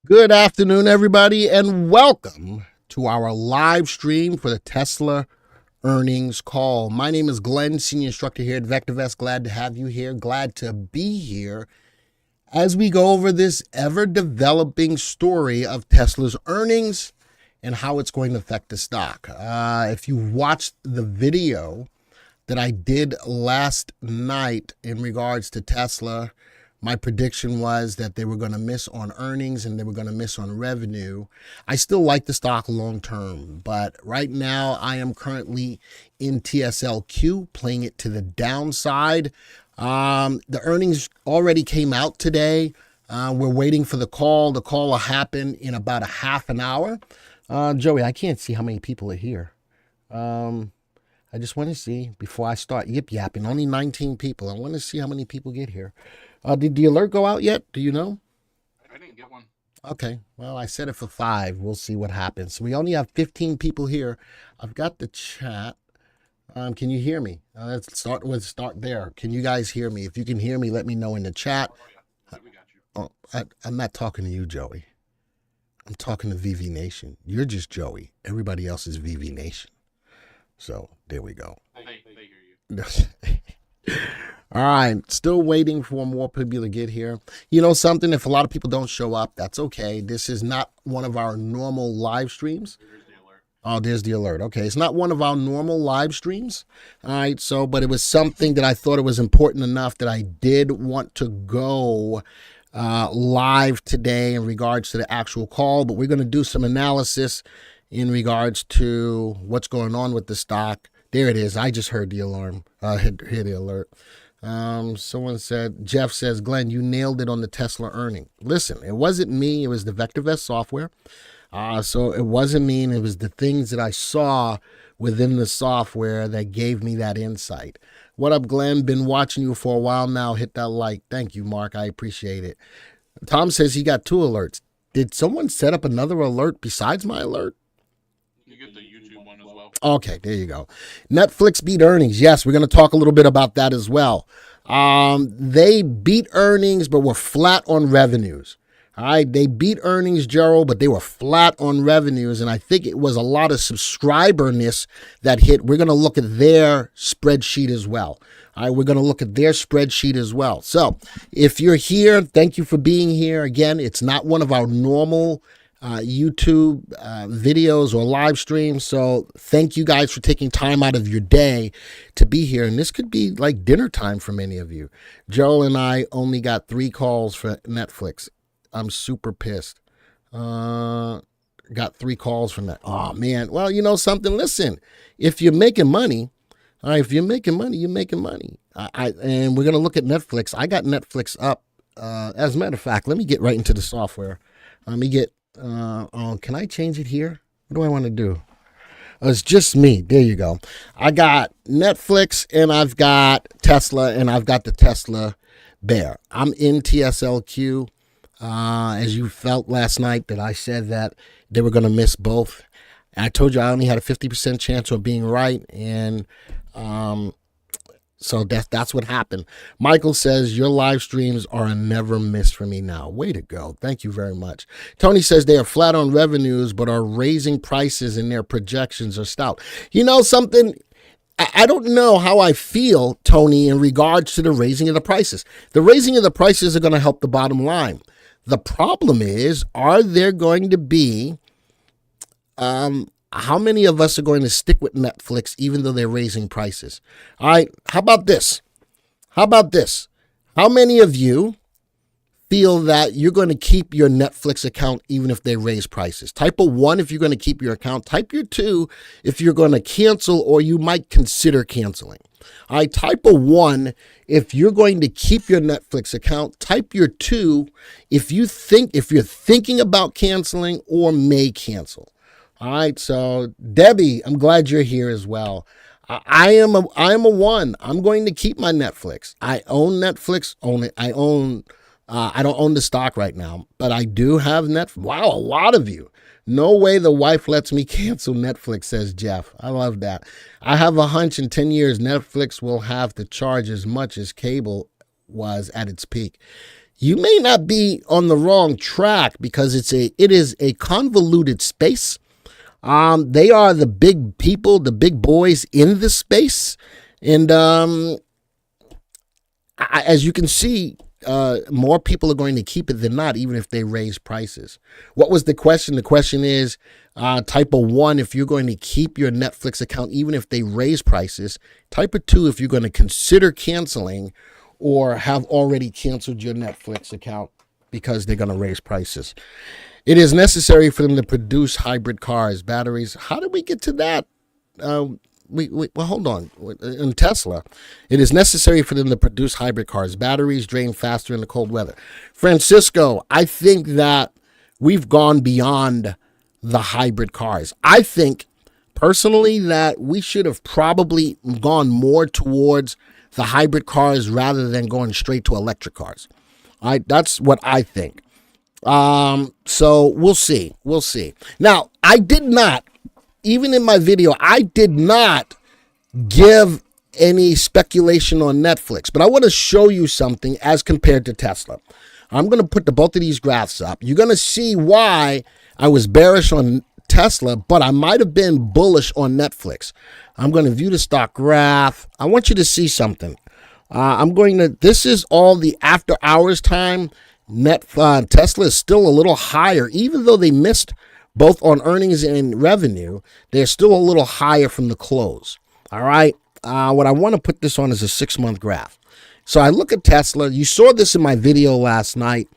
Good afternoon, everybody, and welcome to our live stream for the Tesla earnings call. My name is Glenn, Senior Instructor here at VectorVest. Glad to have you here. Glad to be here as we go over this ever-developing story of Tesla's earnings and how it's going to affect the stock. If you watched the video that I did last night in regards to Tesla, my prediction was that they were going to miss on earnings and they were going to miss on revenue. I still like the stock long term, but right now I am currently in TSLQ, playing it to the downside. The earnings already came out today. We're waiting for the call. The call will happen in about a half an hour. Joey, I can't see how many people are here. I just want to see before I start yip-yapping. Only 19 people. I want to see how many people get here. Did the alert go out yet? Do you know? I didn't get one. Okay. Well, I set it for 5. We'll see what happens. So we only have 15 people here. I've got the chat. Can you hear me? Let's start there. Can you guys hear me? If you can hear me, let me know in the chat. Oh, yeah. We got you. I'm not talking to you, Joey. I'm talking to VV Nation. You're just Joey. Everybody else is VV Nation. So there we go. They hear you. All right, still waiting for more people to get here. You know something, if a lot of people don't show up, that's okay. This is not one of our normal live streams. There's the alert. Oh, there's the alert. Okay, it's not one of our normal live streams. All right, so, but it was something that I thought it was important enough that I did want to go live today in regards to the actual call. But we're going to do some analysis in regards to what's going on with the stock. There it is. I just heard the alarm. Heard the alert. Someone said, Jeff says, Glenn, you nailed it on the Tesla earning. Listen, it wasn't me. It was the VectorVest software. So it wasn't me. And it was the things that I saw within the software that gave me that insight. What up, Glenn? Been watching you for a while now. Hit that like. Thank you, Mark. I appreciate it. Tom says he got 2 alerts. Did someone set up another alert besides my alert? You get the YouTube one as well. Okay, there you go. Netflix beat earnings. Yes, we're going to talk a little bit about that as well. They beat earnings, but were flat on revenues. All right, they beat earnings, Gerald, but they were flat on revenues, and I think it was a lot of subscriberness that hit. We're going to look at their spreadsheet as well. All right, we're going to look at their spreadsheet as well. So if you're here, thank you for being here. Again, it's not one of our normal YouTube videos or live streams. So thank you guys for taking time out of your day to be here. And this could be like dinner time for many of you. Joel and I only got 3 calls for Netflix. I'm super pissed. Got 3 calls from that. Oh, man. Well, you know something? Listen, if you're making money, all right, if you're making money, you're making money. And we're going to look at Netflix. I got Netflix up. As a matter of fact, let me get right into the software. Let me get can I change it here? What do I want to do? It's just me. There you go. I got Netflix and I've got Tesla and I've got the Tesla Bear. I'm in TSLQ. As you felt last night that I said that they were going to miss both. And I told you I only had a 50% chance of being right. And so that's what happened. Michael says, your live streams are a never miss for me now. Way to go. Thank you very much. Tony says they are flat on revenues, but are raising prices and their projections are stout. You know something? I don't know how I feel, Tony, in regards to the raising of the prices. The raising of the prices are going to help the bottom line. The problem is, are there going to be, how many of us are going to stick with Netflix even though they're raising prices? All right, how about this? How many of you feel that you're going to keep your Netflix account even if they raise prices. Type a 1 if you're going to keep your account. Type your 2 if you're going to cancel or you might consider canceling. All right, type a 1 if you're going to keep your Netflix account. Type your 2 if you're thinking about canceling or may cancel. All right, so Debbie, I'm glad you're here as well. I am a 1. I'm going to keep my Netflix. I own Netflix. I don't own the stock right now, but I do have Netflix. Wow, a lot of you. No way the wife lets me cancel Netflix, says Jeff. I love that. I have a hunch in 10 years Netflix will have to charge as much as cable was at its peak. You may not be on the wrong track because it is a convoluted space. They are the big people, the big boys in this space. And as you can see, more people are going to keep it than not, even if they raise prices. What was the question? The question is type a 1 if you're going to keep your Netflix account, even if they raise prices. Type a 2 if you're going to consider canceling or have already canceled your Netflix account because they're going to raise prices. It is necessary for them to produce hybrid cars, batteries. How did we get to that? Well, hold on. In Tesla, it is necessary for them to produce hybrid cars. Batteries drain faster in the cold weather. Francisco, I think that we've gone beyond the hybrid cars. I think, personally, that we should have probably gone more towards the hybrid cars rather than going straight to electric cars. All right, that's what I think. So we'll see. We'll see. Now, I did not, even in my video, I did not give any speculation on Netflix, but I want to show you something as compared to Tesla. I'm going to put both of these graphs up. You're going to see why I was bearish on Tesla, but I might have been bullish on Netflix. I'm going to view the stock graph. I want you to see something. This is all the after hours time. Tesla is still a little higher, even though they missed both on earnings and revenue. They're still a little higher from the close. All right. What I want to put this on is a 6-month graph. So I look at Tesla. You saw this in my video last night.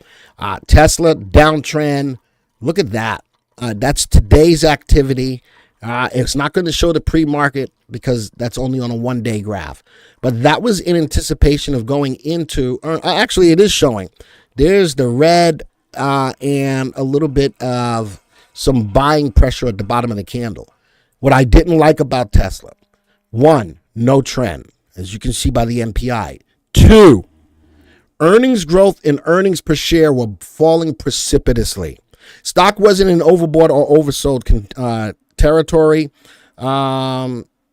Tesla downtrend. Look at that. That's today's activity. It's not going to show the pre-market because that's only on a 1-day graph. But that was in anticipation of going into, actually it is showing. There's the red and a little bit of some buying pressure at the bottom of the candle. What I didn't like about Tesla, 1, no trend, as you can see by the MPI. 2, earnings growth and earnings per share were falling precipitously. Stock wasn't in overbought or oversold territory.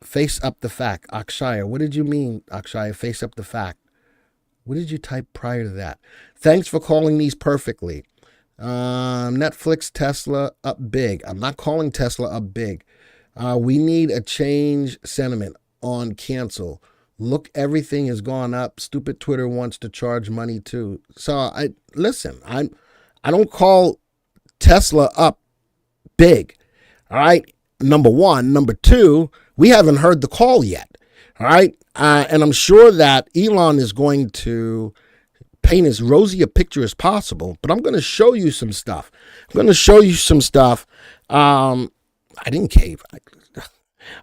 Face up the fact. Akshaya, what did you mean, Akshaya? Face up the fact. What did you type prior to that? Thanks for calling these perfectly. Netflix, Tesla up big. I'm not calling Tesla up big. We need a change sentiment on cancel. Look, everything has gone up. Stupid Twitter wants to charge money too. So I don't call Tesla up big. All right. Number 1. Number 2, we haven't heard the call yet. All right. And I'm sure that Elon is going to paint as rosy a picture as possible, but I'm going to show you some stuff. I didn't cave.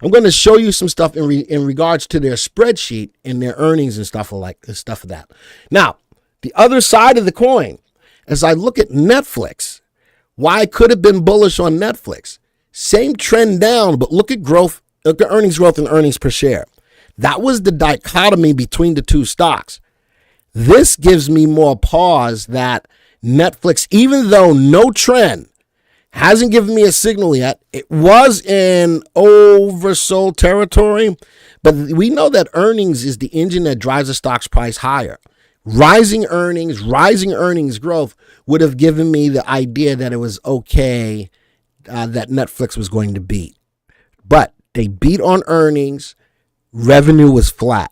I'm going to show you some stuff in regards to their spreadsheet and their earnings and stuff of that. Now, the other side of the coin, as I look at Netflix, why I could have been bullish on Netflix. Same trend down, but look at growth, look at earnings growth and earnings per share. That was the dichotomy between the two stocks. This gives me more pause that Netflix, even though no trend, hasn't given me a signal yet. It was in oversold territory, but we know that earnings is the engine that drives the stock's price higher. Rising earnings growth would have given me the idea that it was okay, that Netflix was going to beat. But they beat on earnings. Revenue was flat.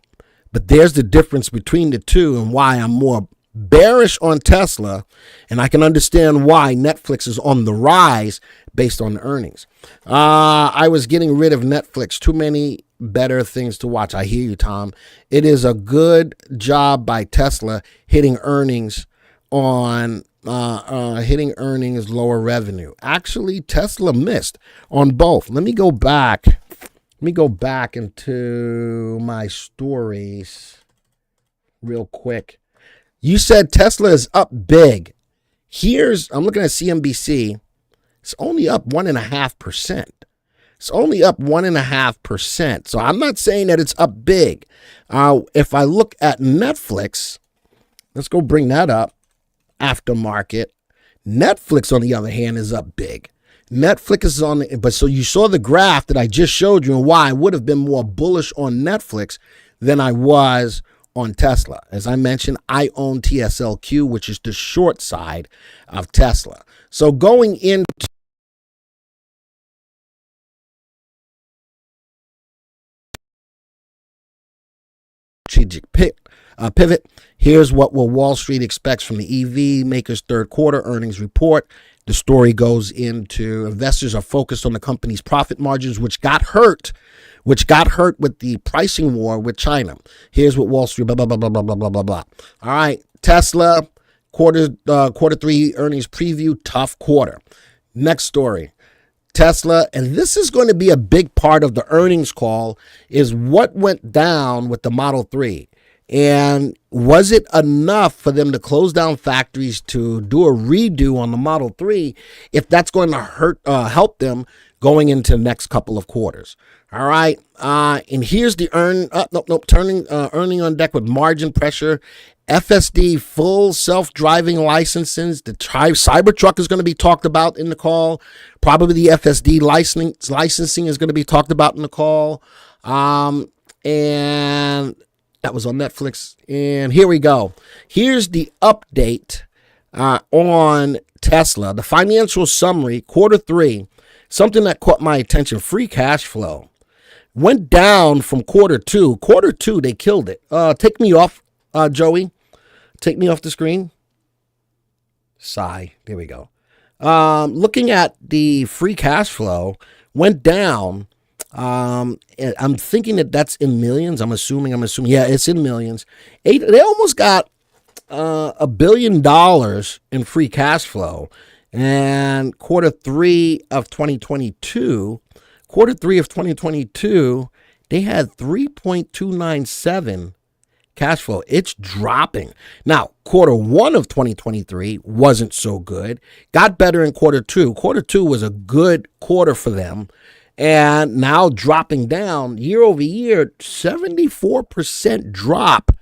But there's the difference between the two and why I'm more bearish on Tesla, and I can understand why Netflix is on the rise based on the earnings. I was getting rid of Netflix. Too many better things to watch. I hear you, Tom. It is a good job by Tesla hitting earnings on hitting earnings, lower revenue. Actually, Tesla missed on both. Let me go back. Let me go back into my stories real quick. You said Tesla is up big. I'm looking at CNBC. It's only up 1.5%. It's only up 1.5%. So I'm not saying that it's up big. If I look at Netflix, let's go bring that up. Aftermarket. Netflix, on the other hand, is up big. Netflix is on but so you saw the graph that I just showed you and why I would have been more bullish on Netflix than I was on Tesla. As I mentioned, I own TSLQ, which is the short side of Tesla. So going into strategic pivot, here's what Wall Street expects from the EV makers' third quarter earnings report. The story goes into investors are focused on the company's profit margins, which got hurt with the pricing war with China. Here's what Wall Street, blah, blah, blah, blah, blah, blah, blah, blah. All right, Tesla, quarter three earnings preview, tough quarter. Next story. Tesla, and this is going to be a big part of the earnings call, is what went down with the Model 3. And was it enough for them to close down factories to do a redo on the Model 3 if that's going to help them going into the next couple of quarters? All right. And here's the earning on deck with margin pressure. FSD, full self-driving licenses. The Cybertruck is going to be talked about in the call. Probably the FSD licensing is going to be talked about in the call. And that was on Netflix. And here we go. Here's the update on Tesla. The financial summary, quarter three, something that caught my attention, free cash flow. Went down from quarter two. Quarter two, they killed it. Take me off, Joey. Take me off the screen. Sigh. There we go. Looking at the free cash flow, went down. I'm thinking that's in millions. I'm assuming. Yeah, it's in millions. They almost got $1 billion in free cash flow. And quarter three of 2022, they had 3.297 cash flow. It's dropping. Now, quarter one of 2023 wasn't so good. Got better in quarter two. Quarter two was a good quarter for them. And now dropping down year over year, 74% drop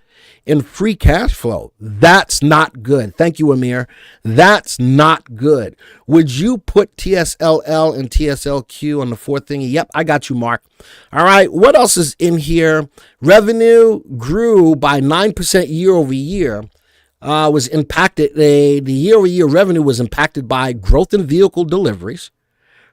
in free cash flow. That's not good. Thank you, Amir. That's not good. Would you put TSLL and TSLQ on the fourth thing? Yep, I got you, Mark. All right, what else is in here? Revenue grew by 9% year over year. Was impacted. The year over year revenue was impacted by growth in vehicle deliveries.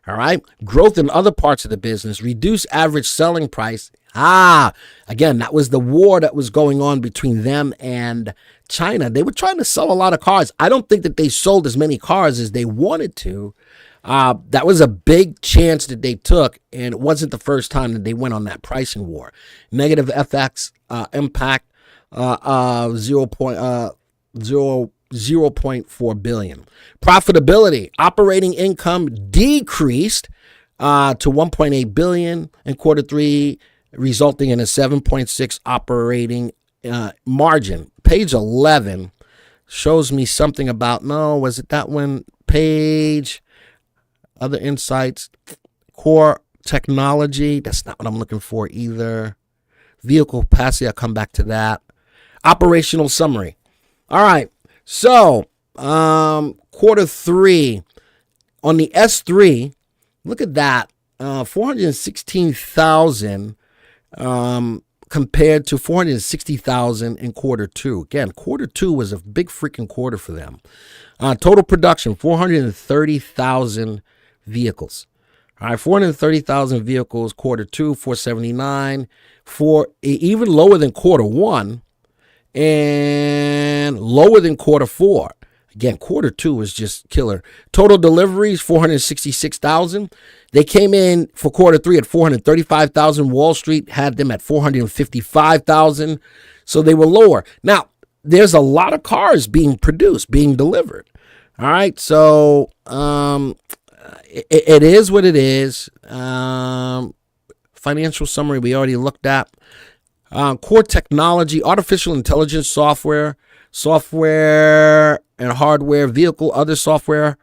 All right. Growth in other parts of the business, reduced average selling price. Again, that was the war that was going on between them and China. They were trying to sell a lot of cars. I don't think that they sold as many cars as they wanted to. That was a big chance that they took, and it wasn't the first time that they went on that pricing war. Negative FX impact, 0.4 billion. Profitability, operating income decreased to 1.8 billion in quarter three, resulting in a 7.6 operating margin. Page 11 shows me something about, was it that one page? Other insights, core technology. That's not what I'm looking for either. Vehicle capacity, I'll come back to that. Operational summary. All right. So, quarter three on the S3, look at that, 416,000 compared to 460,000 in quarter two. Again, quarter two was a big freaking quarter for them. Total production, 430,000 vehicles. All right, 430,000 vehicles, quarter two, 479, even lower than quarter one. And lower than quarter four. Again, quarter two was just killer. Total deliveries, 466,000. They came in for quarter three at 435,000. Wall Street had them at 455,000. So they were lower. Now, there's a lot of cars being produced, being delivered. All right, so it is what it is. Financial summary we already looked at. Core technology, artificial intelligence software and hardware, vehicle, other software,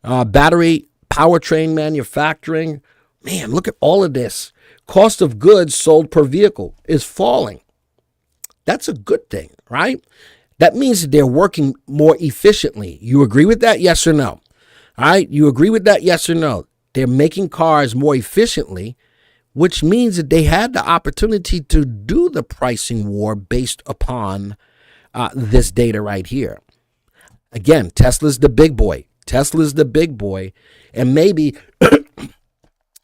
battery, powertrain manufacturing. Man, look at all of this. Cost of goods sold per vehicle is falling. That's a good thing, right? That means that they're working more efficiently. You agree with that? Yes or no? All right, you agree with that? Yes or no? They're making cars more efficiently, which means that they had the opportunity to do the pricing war based upon this data right here. Again, Tesla's the big boy. And maybe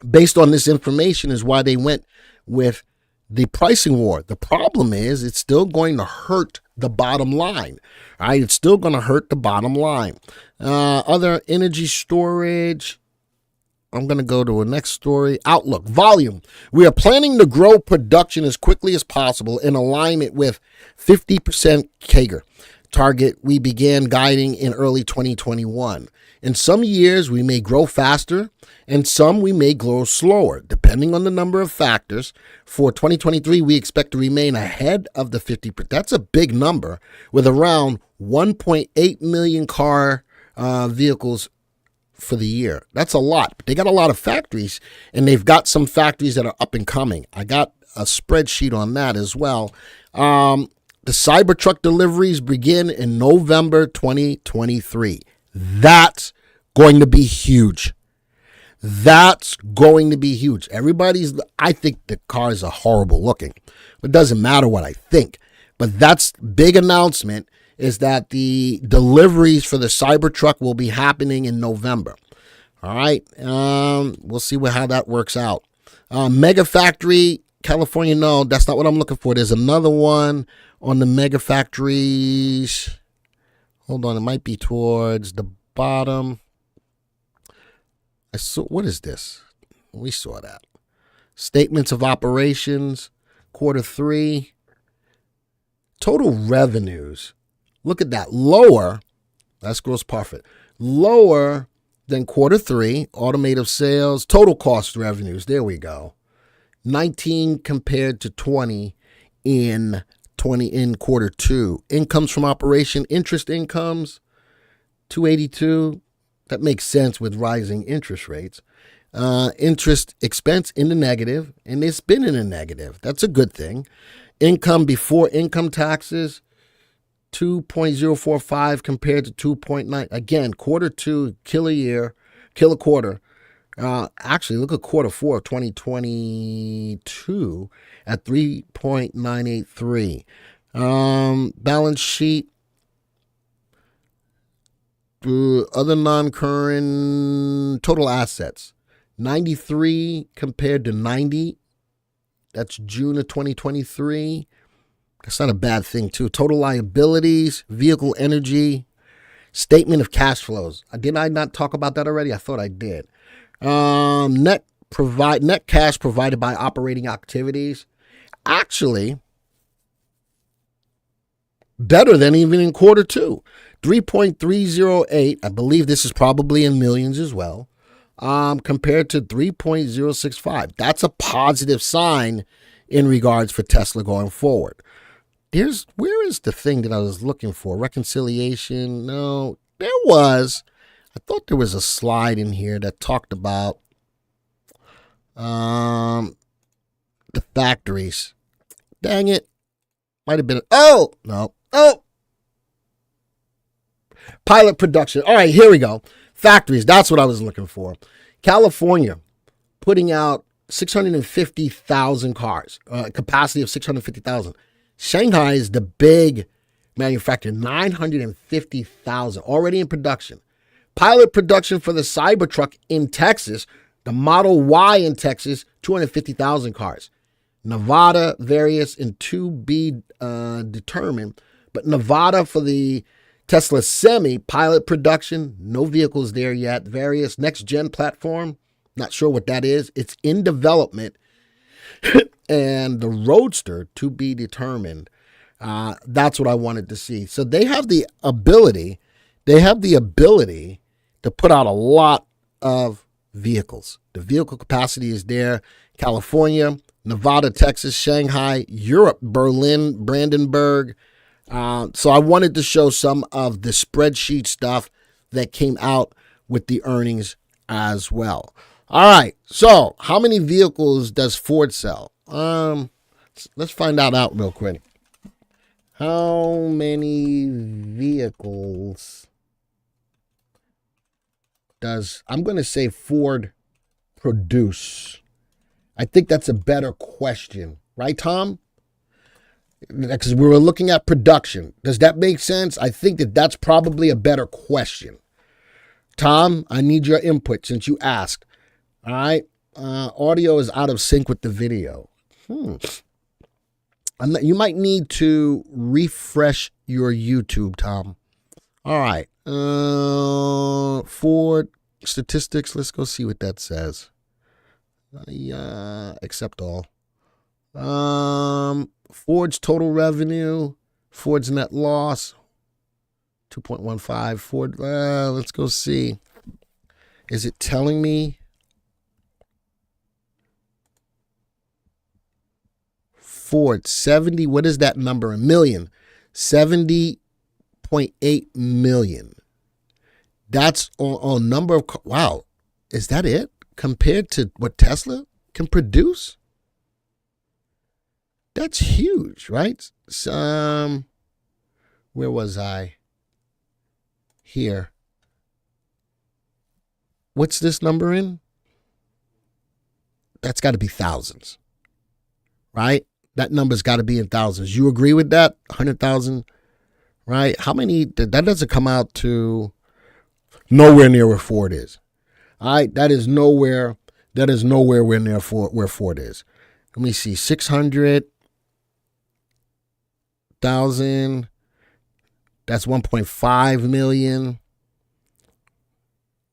based on this information is why they went with the pricing war. The problem is it's still going to hurt the bottom line. All right, it's still going to hurt the bottom line. Other energy storage. I'm going to go to a next story. Outlook, volume. We are planning to grow production as quickly as possible in alignment with 50% CAGR target we began guiding in early 2021. In some years, we may grow faster, and some we may grow slower, depending on the number of factors. For 2023, we expect to remain ahead of the 50%. That's a big number, with around 1.8 million car vehicles for the year. That's a lot. But they got a lot of factories, and they've got some factories that are up and coming. I got a spreadsheet on that as well. The Cybertruck deliveries begin in November 2023. That's going to be huge. That's going to be huge. I think the cars are horrible looking. It doesn't matter what I think. But that's big announcement is that the deliveries for the Cybertruck will be happening in November. All right. We'll see how that works out. Mega Factory, California. No, that's not what I'm looking for. There's another one on the mega factories. Hold on. It might be towards the bottom. What is this? We saw that. Statements of operations, Q3. Total revenues. Look at that. Lower. That's gross profit. Lower than Q3. Automotive sales. Total cost revenues. There we go. 19 compared to 20 in Q2. Incomes from operation. Interest incomes. 282. That makes sense with rising interest rates. Interest expense in the negative, and it's been in the negative. That's a good thing. Income before income taxes, 2.045 compared to 2.9. Again, Q2, kill a quarter. Actually, look at Q4 of 2022 at 3.983. Balance sheet. Other non-current total assets, 93 compared to 90. That's June of 2023. That's not a bad thing, too. Total liabilities, vehicle energy, statement of cash flows. Did I not talk about that already? I thought I did. Net cash provided by operating activities. Actually, better than even in Q2. 3.308, I believe this is probably in millions as well, compared to 3.065. That's a positive sign in regards for Tesla going forward. Where is the thing that I was looking for? Reconciliation? No, I thought there was a slide in here that talked about the factories. Dang it. Might have been, pilot production. All right, here we go. Factories, that's what I was looking for. California, putting out 650,000 cars, capacity of 650,000. Shanghai is the big manufacturer, 950,000, already in production. Pilot production for the Cybertruck in Texas, the Model Y in Texas, 250,000 cars. Nevada, various and to be determined, but Nevada for the Tesla Semi pilot production, no vehicles there yet. Various next-gen platform, not sure what that is. It's in development. And the Roadster to be determined. That's what I wanted to see. So they have the ability, to put out a lot of vehicles. The vehicle capacity is there. California, Nevada, Texas, Shanghai, Europe, Berlin, Brandenburg. So I wanted to show some of the spreadsheet stuff that came out with the earnings as well. All right. So how many vehicles does Ford sell? Let's find out real quick. How many vehicles does, I'm going to say, Ford produce? I think that's a better question. Right, Tom? Because we were looking at production. Does that make sense? I think that's probably a better question. Tom, I need your input since you asked. All right. Audio is out of sync with the video. You might need to refresh your YouTube, Tom. All right. Ford statistics. Let's go see what that says. Accept all. Ford's total revenue. Ford's net loss. 2.15. Ford. Let's go see. Is it telling me? Ford 70. What is that number? A million. 70.8 million. That's on number of. Wow. Is that it? Compared to what Tesla can produce? That's huge, right? Where was I? Here. What's this number in? That's got to be thousands, right? That number's got to be in thousands. You agree with that? 100,000, right? How many? That doesn't come out to nowhere near where Ford is. All right, that is nowhere near where Ford is. Let me see, 600,000. That's 1.5 million.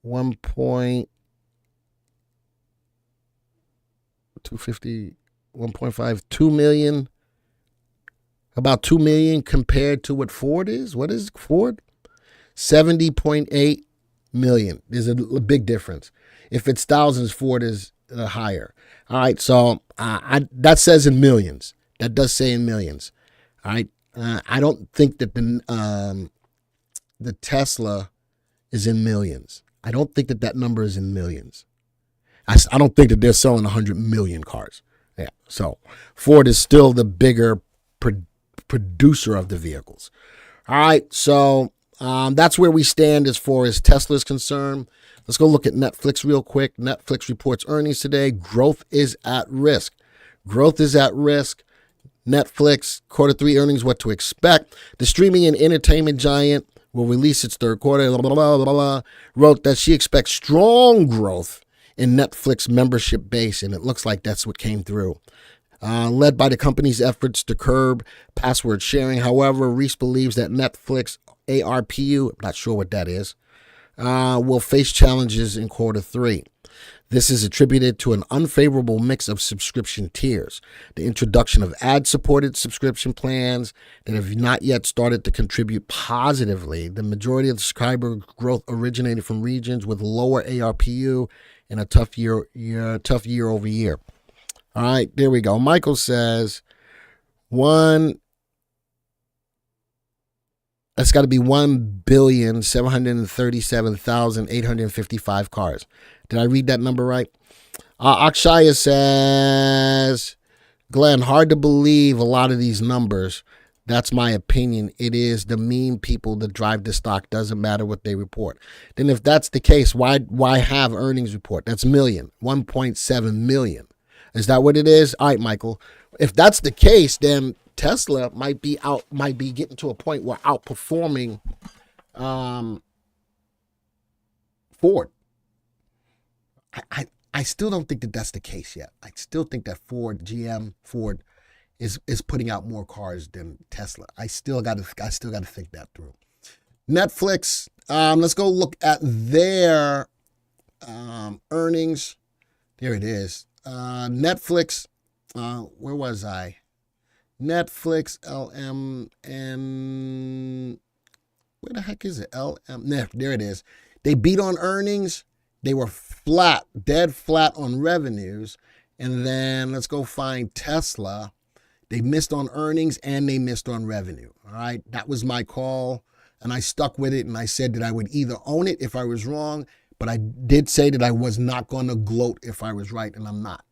1.250, 1.5, 2 million. About 2 million compared to what Ford is. What is Ford? 70.8 million. There's a big difference. If it's thousands, Ford is higher. All right, so that says in millions. That does say in millions. All right, I don't think that the Tesla is in millions. I don't think that number is in millions. I don't think that they're selling 100 million cars. Yeah, so Ford is still the bigger producer of the vehicles. All right, so that's where we stand as far as Tesla is concerned. Let's go look at Netflix real quick. Netflix reports earnings today. Growth is at risk. Growth is at risk. Netflix Q3 earnings, what to expect. The streaming and entertainment giant will release its third quarter, blah, blah, blah, blah, blah, wrote that she expects strong growth in Netflix membership base, and it looks like that's what came through. Led by the company's efforts to curb password sharing. However, Reese believes that Netflix ARPU, I'm not sure what that is, will face challenges in Q3. This is attributed to an unfavorable mix of subscription tiers, the introduction of ad-supported subscription plans that have not yet started to contribute positively. The majority of the subscriber growth originated from regions with lower ARPU and a tough year over year. All right, there we go. Michael says that's got to be 1,737,855 cars. Did I read that number right? Akshaya says, Glenn, hard to believe a lot of these numbers. That's my opinion. It is the mean people that drive the stock. Doesn't matter what they report. Then if that's the case, why have earnings report? That's million, 1.7 million. Is that what it is? All right, Michael. If that's the case, then Tesla might be getting to a point where outperforming Ford. I still don't think that that's the case yet. I still think that Ford is putting out more cars than Tesla. I still got to think that through. Netflix. Let's go look at their earnings. There it is. Netflix. Where was I? Netflix, LMN. Where the heck is it? There it is. They beat on earnings. They were flat, dead flat on revenues. And then let's go find Tesla. They missed on earnings and they missed on revenue. All right. That was my call. And I stuck with it. And I said that I would either own it if I was wrong. But I did say that I was not going to gloat if I was right. And I'm not.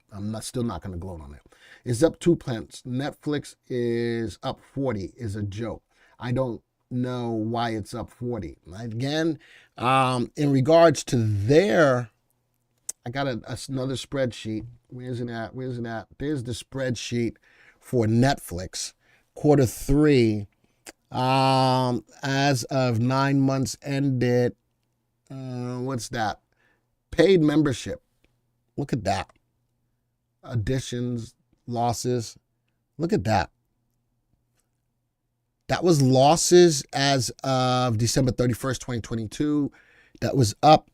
Still not going to gloat on it. It's up 2 pence. Netflix is up 40 is a joke. I don't know why it's up 40. Again, in regards to their, I got another spreadsheet. Where's it at? There's the spreadsheet for Netflix. Q3, as of 9 months ended, what's that? Paid membership. Look at that. Additions, losses. Look at that. That was losses as of December 31st, 2022. That was up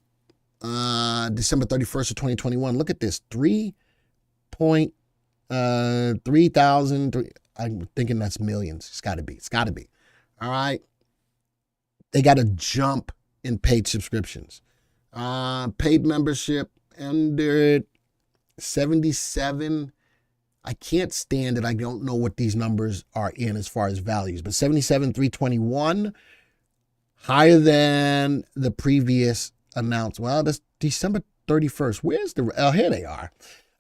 December 31st of 2021. Look at this. 3,000. I'm thinking that's millions. It's got to be. All right. They got a jump in paid subscriptions. Paid membership ended 77. I can't stand it. I don't know what these numbers are in as far as values, but 77,321, higher than the previous announced. Well, that's December 31st. Where's the, oh, here they are.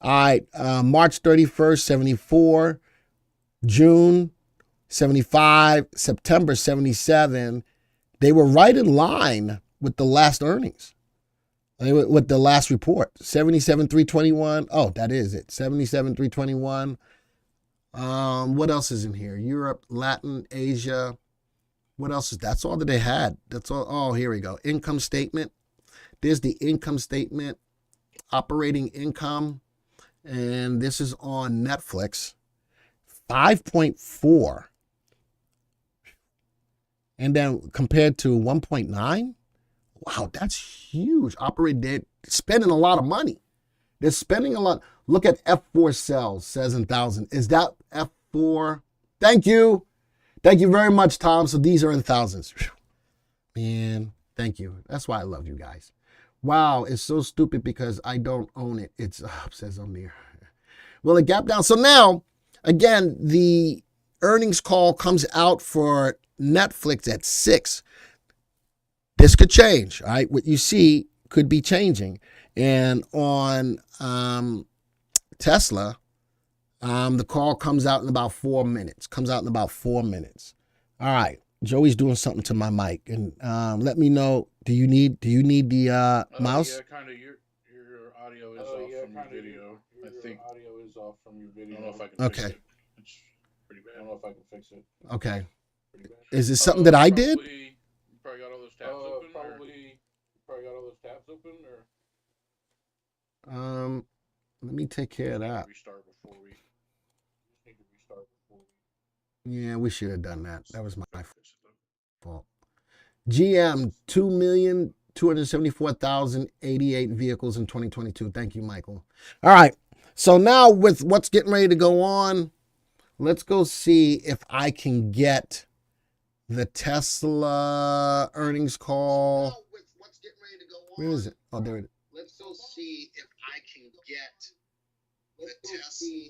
All right. March 31st, 74, June 75, September 77. They were right in line with the last earnings. With the last report, 77,321. Oh, that is it. 77,321. What else is in here? Europe, Latin, Asia. What else is? That's all that they had. That's all. Oh, here we go. Income statement. There's the income statement, operating income, and this is on Netflix. 5.4, and then compared to 1.9. Wow, that's huge. They're spending a lot of money. They're spending a lot. Look at F4 sales, says in thousand. Is that F4? Thank you. Thank you very much, Tom. So these are in thousands. Man, thank you. That's why I love you guys. Wow, it's so stupid because I don't own it. It's says on there. Well, it gapped down. So now, again, the earnings call comes out for Netflix at 6. This could change, all right? What you see could be changing. And on Tesla, the call comes out in about 4 minutes. All right. Joey's doing something to my mic. And let me know, do you need the mouse? Yeah, kind of. Your audio is off from your video. I think audio is off from your video. I don't know if I can fix it. It's pretty bad. I don't know if I can fix it. Okay. Is this something that I did? Probably got all those tabs open. Probably got all those tabs open, or let me take care of that. Restart before we. Yeah, we should have done that. That was my fault. GM 2,274,088 vehicles in 2022. Thank you, Michael. All right. So now with what's getting ready to go on, let's go see if I can get the Tesla earnings call. Where is it? Oh, there it is. Let's go see if I can get the Tesla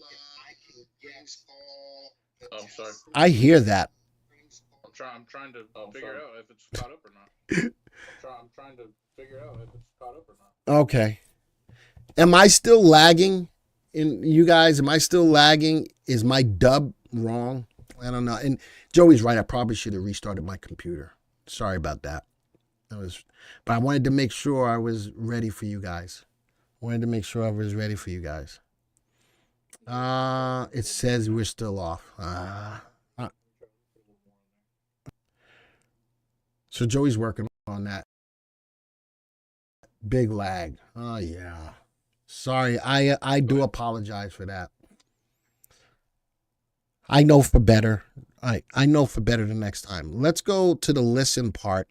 earnings call. Oh, I'm sorry. I hear that. I'm trying to figure out if it's caught up or not. Okay. Am I still lagging? You guys, am I still lagging? Is my dub wrong? I don't know. And Joey's right. I probably should have restarted my computer. Sorry about that. But I wanted to make sure I was ready for you guys. It says we're still off. So Joey's working on that. Big lag. Oh, yeah. Sorry. I do apologize for that. I know for better. I know for better the next time. Let's go to the listen part.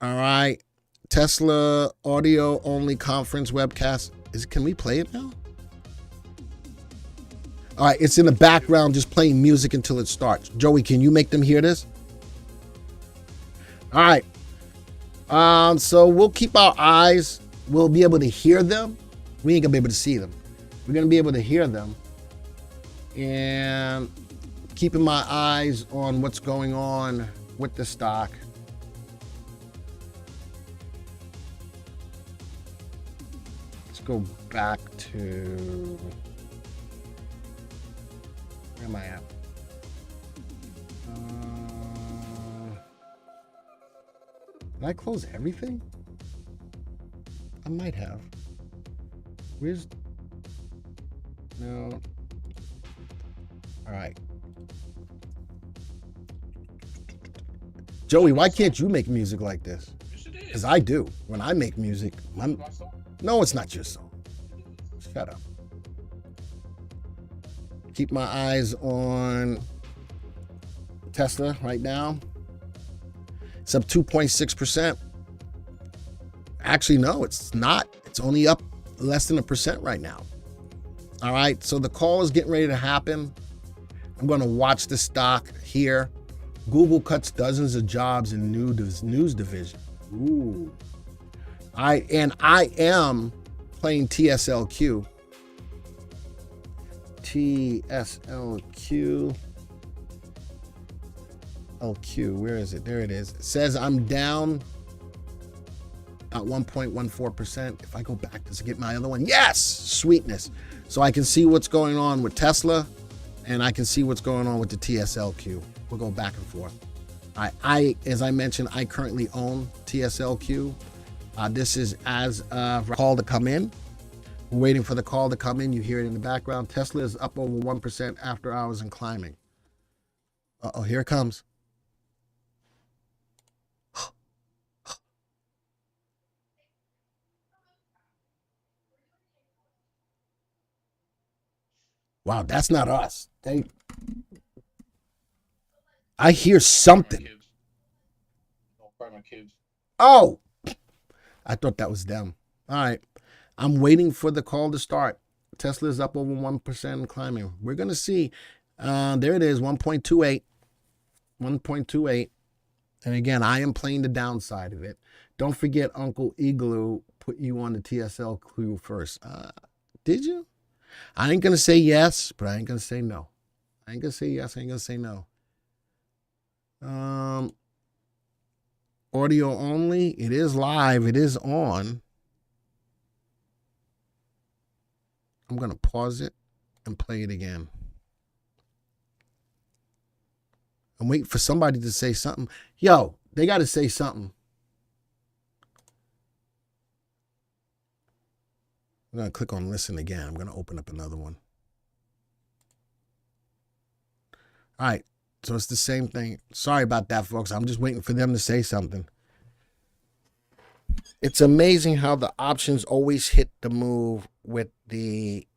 All right. Tesla audio only conference webcast. Can we play it now? All right, it's in the background just playing music until it starts. Joey, can you make them hear this? All right. So we'll keep our eyes. We'll be able to hear them. We ain't gonna be able to see them. We're gonna be able to hear them. And keeping my eyes on what's going on with the stock. Let's go back to, where am I at? Did I close everything? I might have. Where's, no. All right. Joey, why can't you make music like this? Because I do. When I make music, no, it's not your song. Shut up. Keep my eyes on Tesla right now. It's up 2.6%. Actually, no, it's not. It's only up less than 1% right now. All right, so the call is getting ready to happen. I'm going to watch the stock here. Google cuts dozens of jobs in news division. Ooh. All right, and I am playing TSLQ. TSLQ. LQ, where is it? There it is. It says I'm down about 1.14%. If I go back, does it get my other one? Yes, sweetness. So I can see what's going on with Tesla, and I can see what's going on with the TSLQ. We'll go back and forth. I as I mentioned, I currently own TSLQ. This is as a call to come in. We're waiting for the call to come in. You hear it in the background. Tesla is up over 1% after hours and climbing. Uh-oh, here it comes. Wow, that's not us. I hear something. Oh, I thought that was them. All right. I'm waiting for the call to start. Tesla is up over 1% and climbing. We're going to see. There it is, 1.28. 1.28. And again, I am playing the downside of it. Don't forget Uncle Igloo put you on the TSLQ first. Did you? I ain't going to say yes, but I ain't going to say no. I ain't going to say yes. I ain't going to say no. Audio only. It is live. It is on. I'm going to pause it and play it again. I'm waiting for somebody to say something. Yo, they got to say something. I'm going to click on listen again. I'm going to open up another one. All right. So it's the same thing. Sorry about that, folks. I'm just waiting for them to say something. It's amazing how the options always hit the move with the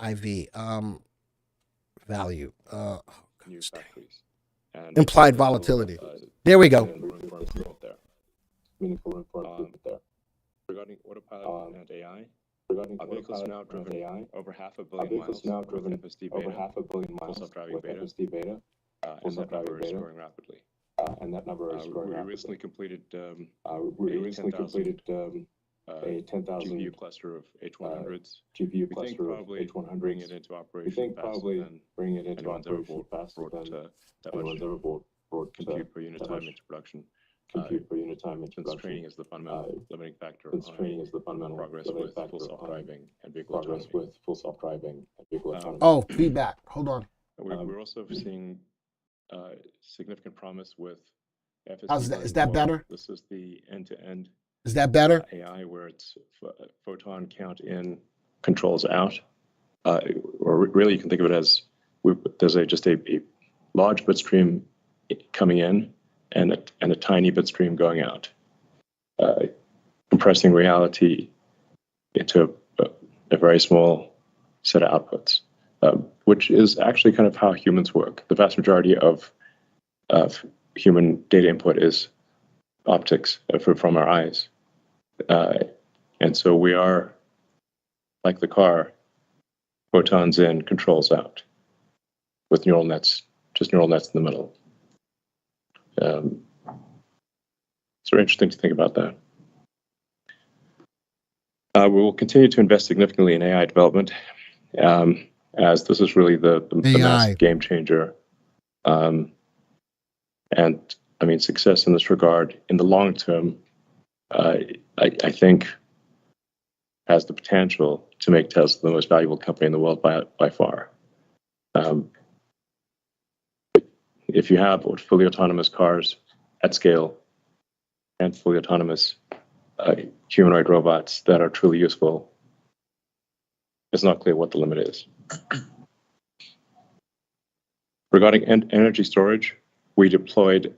IV value. Implied volatility. There we go. Meaningful improvement there. Regarding autopilot and AI, our vehicles are now driven over half a billion miles with FSD beta, and that number is growing rapidly. We recently completed a 10,000 GPU cluster of H100s. We think probably bring it into operation faster than anyone's ever brought that much compute per unit time into production. Since training is the fundamental limiting factor on progress with full self-driving and vehicle autonomy. Oh, feedback. Hold on. We're also seeing significant promise with FSD. How's that? Is that better? This is the end-to-end. Is that better? AI, where it's photon count in, controls out. Or really, you can think of it as there's just a large bit stream coming in and a tiny bit stream going out, compressing reality into a very small set of outputs, which is actually kind of how humans work. The vast majority of human data input is optics from our eyes. And so we are like the car, photons in, controls out, with neural nets, just neural nets in the middle. It's very interesting to think about that. We will continue to invest significantly in AI development, as this is really the massive game changer. And I mean, success in this regard in the long term, I think, has the potential to make Tesla the most valuable company in the world by far. If you have fully autonomous cars at scale and fully autonomous humanoid robots that are truly useful, it's not clear what the limit is. Regarding energy storage, we deployed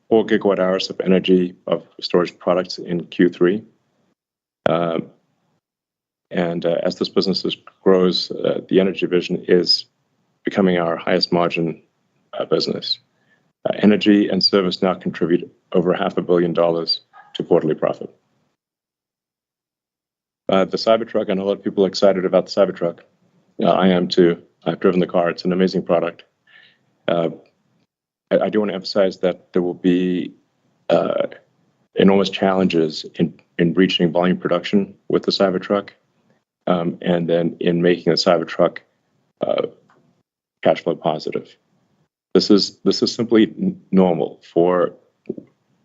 4 gigawatt hours of energy of storage products in Q3. And as this business grows, the energy division is becoming our highest margin business. Energy and service now contribute over $500 million to quarterly profit. The Cybertruck, I know a lot of people are excited about the Cybertruck. I am too. I've driven the car. It's an amazing product. I do want to emphasize that there will be enormous challenges in reaching volume production with the Cybertruck, and then in making the Cybertruck cash flow positive. This is simply normal for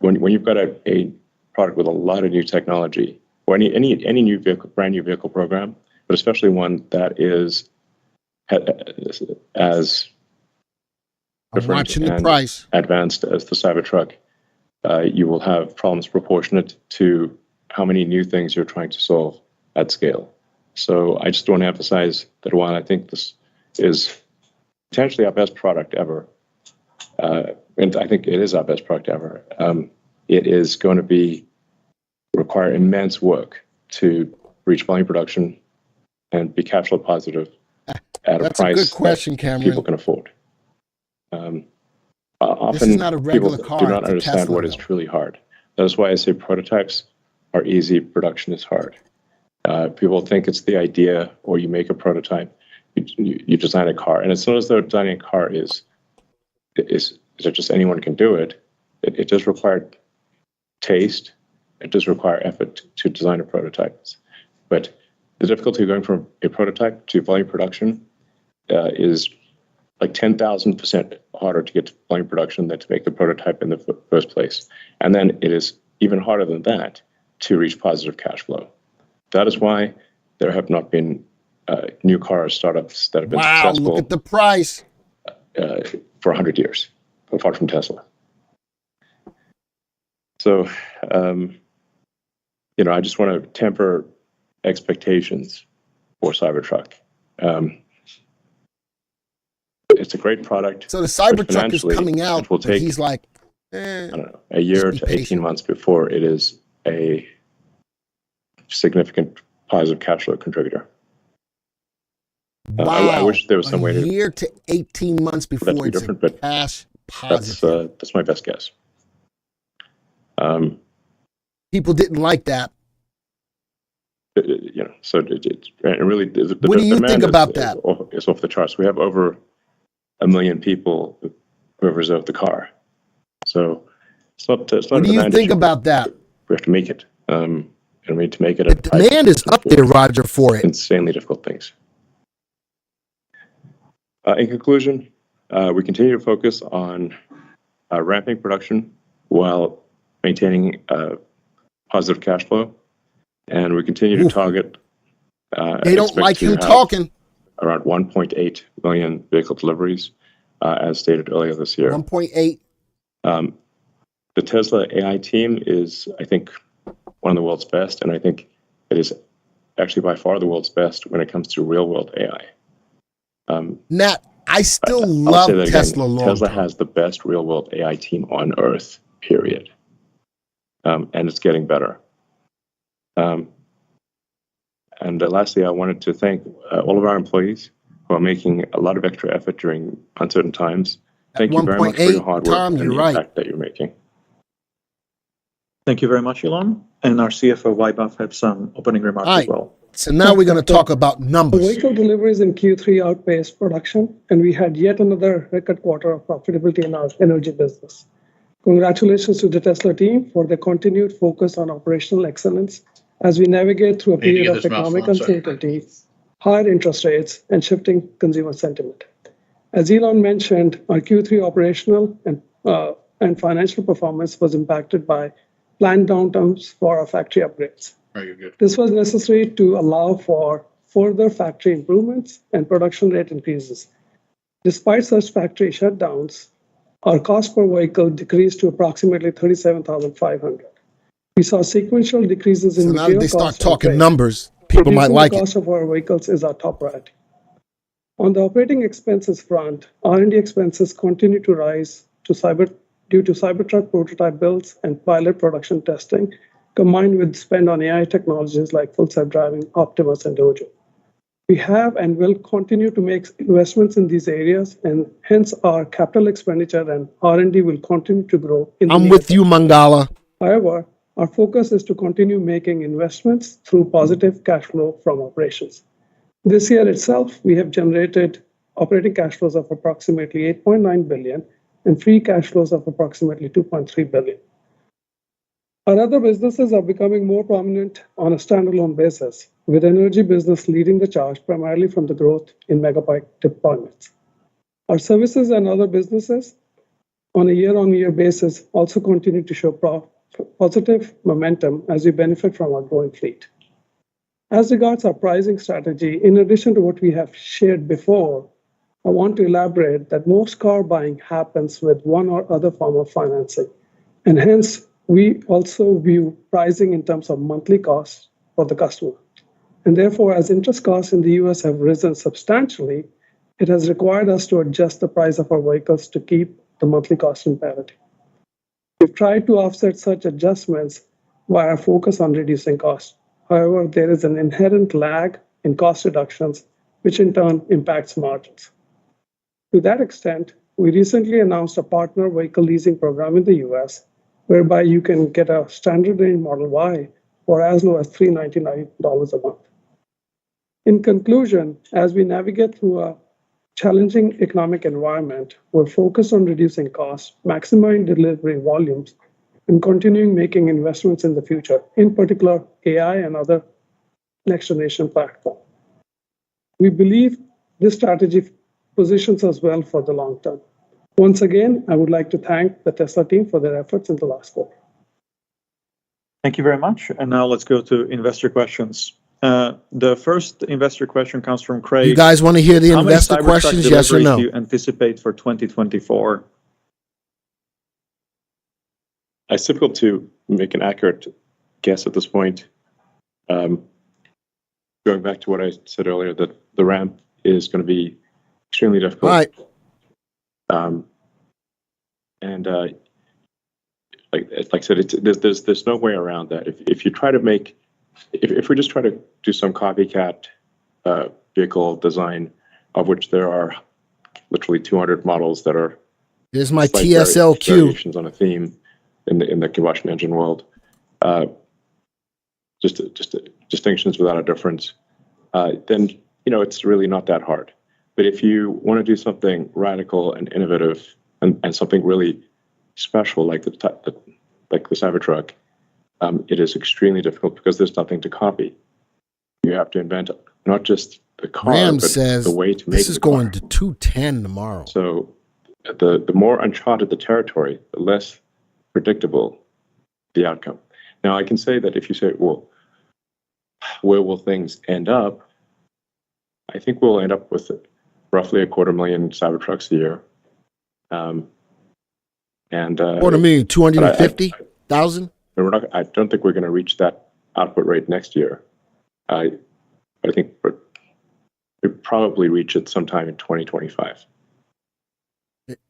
when you've got a product with a lot of new technology, or any new vehicle, brand new vehicle program, but especially one that is as watching the price advanced as the Cybertruck, you will have problems proportionate to how many new things you're trying to solve at scale. So I just want to emphasize that while I think this is potentially our best product ever, and I think it is our best product ever, it is going to require immense work to reach volume production and be cash flow positive at a price a good question, that people can afford. Often this is not a regular people car. do not understand Tesla, what is truly hard. That is why I say prototypes are easy, production is hard. People think it's the idea, or you make a prototype, you design a car, and it's not as though designing a car is that just anyone can do it. It does require taste. It does require effort to design a prototype. But the difficulty of going from a prototype to volume production is like 10,000% harder to get to volume production than to make the prototype in the first place. And then it is even harder than that to reach positive cash flow. That is why there have not been new car startups that have been successful. Wow, look at the price. For 100 years, apart from Tesla. So, I just want to temper expectations for Cybertruck. It's a great product. So the Cybertruck is coming out, will take, he's like, I don't know, a year to 18 months before it is a significant positive cash flow contributor. Wow, I wish there was some way to... A year to 18 months before it's different, but cash positive. That's my best guess. People didn't like that. So it really... What do you think about that? It's off the charts. We have over 1 million people who have reserved the car. So it's not what do you think about that? We have to make it. And we need to make it. The demand is up there, Roger, for it. Insanely difficult things. In conclusion, we continue to focus on ramping production while maintaining positive cash flow, and we continue to target. They don't like him talking. Around 1.8 million vehicle deliveries, as stated earlier this year. 1.8. The Tesla AI team is, I think, one of the world's best, and I think it is actually by far the world's best when it comes to real-world AI. Nat, I still love Tesla. Tesla has the best real-world AI team on Earth, period. And it's getting better. And lastly, I wanted to thank all of our employees who are making a lot of extra effort during uncertain times. Thank you very much for your hard work and the impact that you're making. Thank you very much, Elon. And our CFO, Vaibhav, have some opening remarks as well. So now we're going to talk about The numbers. vehicle deliveries in Q3 outpaced production, and we had yet another record quarter of profitability in our energy business. Congratulations to the Tesla team for their continued focus on operational excellence as we navigate through a Need to period get of this mouthful, economic I'm sorry. uncertainty, higher interest rates, and shifting consumer sentiment. As Elon mentioned, our Q3 operational and financial performance was impacted by planned downtimes for our factory upgrades. Are you good? This was necessary to allow for further factory improvements and production rate increases. Despite such factory shutdowns, our cost per vehicle decreased to approximately $37,500. We saw sequential decreases in So now material they start costs and talking freight. numbers. People might Reducing like the it. cost of our vehicles is our top priority. On the operating expenses front, R&D expenses continue to rise due to Cybertruck prototype builds and pilot production testing, combined with spend on AI technologies like full self-driving, Optimus, and Dojo. We have and will continue to make investments in these areas, and hence our capital expenditure and R&D will continue to grow. I'm with you, Mangala. However, our focus is to continue making investments through positive cash flow from operations. This year itself, we have generated operating cash flows of approximately $8.9 billion and free cash flows of approximately $2.3 billion. Our other businesses are becoming more prominent on a standalone basis, with energy business leading the charge primarily from the growth in megabyte deployments. Our services and other businesses on a year-on-year basis also continue to show positive momentum as we benefit from our growing fleet. As regards our pricing strategy, in addition to what we have shared before, I want to elaborate that most car buying happens with one or other form of financing, and hence we also view pricing in terms of monthly costs for the customer. And therefore, as interest costs in the US have risen substantially, it has required us to adjust the price of our vehicles to keep the monthly cost in parity. We've tried to offset such adjustments via our focus on reducing costs. However, there is an inherent lag in cost reductions, which in turn impacts margins. To that extent, we recently announced a partner vehicle leasing program in the US, whereby you can get a standard range Model Y for as low as $399 a month. In conclusion, as we navigate through a challenging economic environment, we're focused on reducing costs, maximizing delivery volumes, and continuing making investments in the future, in particular AI and other next-generation platforms. We believe this strategy positions us well for the long term. Once again, I would like to thank the Tesla team for their efforts in the last quarter. Thank you very much. And now let's go to investor questions. The first investor question comes from Craig. You guys want to hear the How many investor Cybertruck questions? Yes or deliveries no? do you anticipate for 2024? It's difficult to make an accurate guess at this point. Going back to what I said earlier, that the ramp is going to be extremely difficult. All right. Like I said, there's no way around that. If you try to make, if we just try to do some copycat vehicle design, of which there are literally 200 models that are Here's my slight TSLQ. variations on a theme in the combustion engine world, just distinctions without a difference, then it's really not that hard. But if you want to do something radical and innovative and something really special like the Cybertruck, it is extremely difficult because there's nothing to copy. You have to invent not just the car, Ram but says the way to make this is the car. going to 210 tomorrow. So the more uncharted the territory, the less predictable the outcome. Now, I can say that if you say, well, where will things end up? I think we'll end up with roughly 250,000 Cybertrucks a year. Quarter million, 250,000? I don't think we're going to reach that output rate next year. I think we'll probably reach it sometime in 2025.